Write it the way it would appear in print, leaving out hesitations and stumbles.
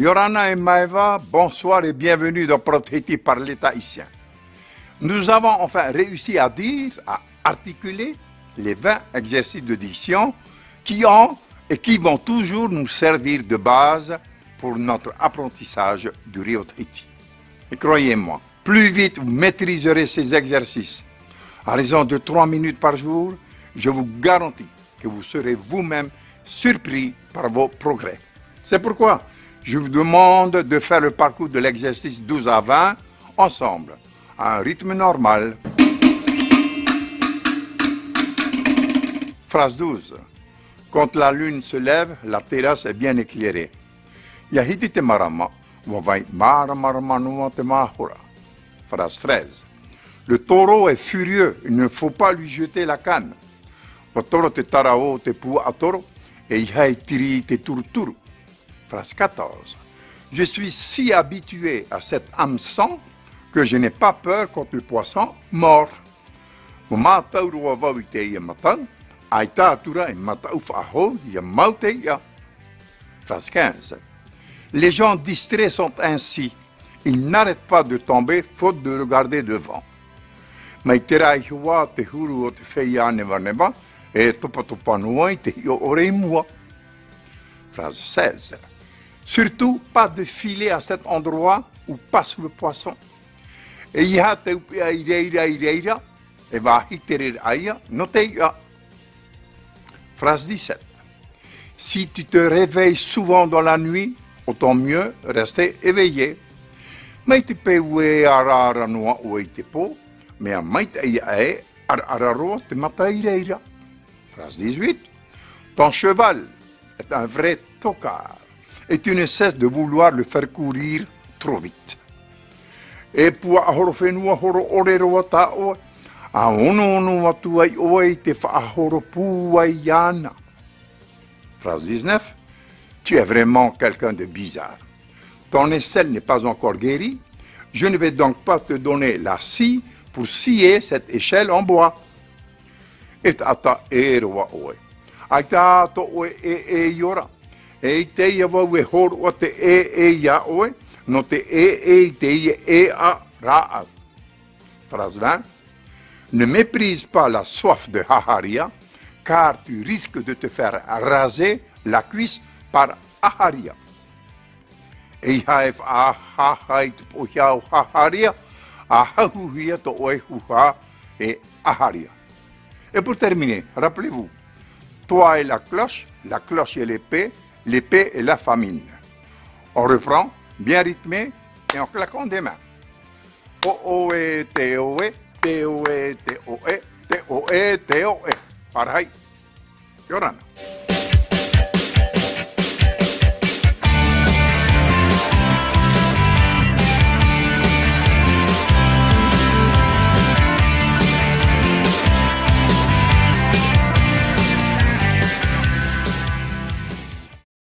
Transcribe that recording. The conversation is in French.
Yorana et Maeva, bonsoir et bienvenue dans Protégé par l'État haïtien. Nous avons enfin réussi à dire, à articuler les 20 exercices de diction qui ont et qui vont toujours nous servir de base pour notre apprentissage du Rio Tahiti. Et croyez-moi, plus vite vous maîtriserez ces exercices, à raison de 3 minutes par jour, je vous garantis que vous serez vous-même surpris par vos progrès. C'est pourquoi je vous demande de faire le parcours de l'exercice 12 à 20 ensemble, à un rythme normal. Phrase 12. Quand la lune se lève, la terrasse est bien éclairée. Yahiti te marama, wavai maramarama te mahura. Phrase 13. Le taureau est furieux, il ne faut pas lui jeter la canne. Potoro te tarao te pu atoro, et ihai tiri te turturu. Phrase 14. Je suis si habitué à cet hameçon que je n'ai pas peur contre le poisson mort. Phrase 15. Les gens distraits sont ainsi. Ils n'arrêtent pas de tomber faute de regarder devant. Phrase 16. Surtout, pas de filet à cet endroit où passe le poisson. Phrase 17. Si tu te réveilles souvent dans la nuit, autant mieux rester éveillé. Phrase 18. Ton cheval est un vrai tocard et tu ne cesses de vouloir le faire courir trop vite. Et pour Phrase 19. Tu es vraiment quelqu'un de bizarre. Ton aisselle n'est pas encore guérie. Je ne vais donc pas te donner la scie pour scier cette échelle en bois. Et ata eroa oe. Aita to oe e yora. E te yava we hor o te e ya oe. No te te e a ra. Phrase 20. Ne méprise pas la soif de Aharia, car tu risques de te faire raser la cuisse par Aharia. Et pour terminer, rappelez-vous, toi et la cloche et l'épée et la famine. On reprend, bien rythmé et en claquant des mains. O-O-E, T-O-E, T-O-E, T-O-E, T-O-E, T-O-E. Pareil. Yorana.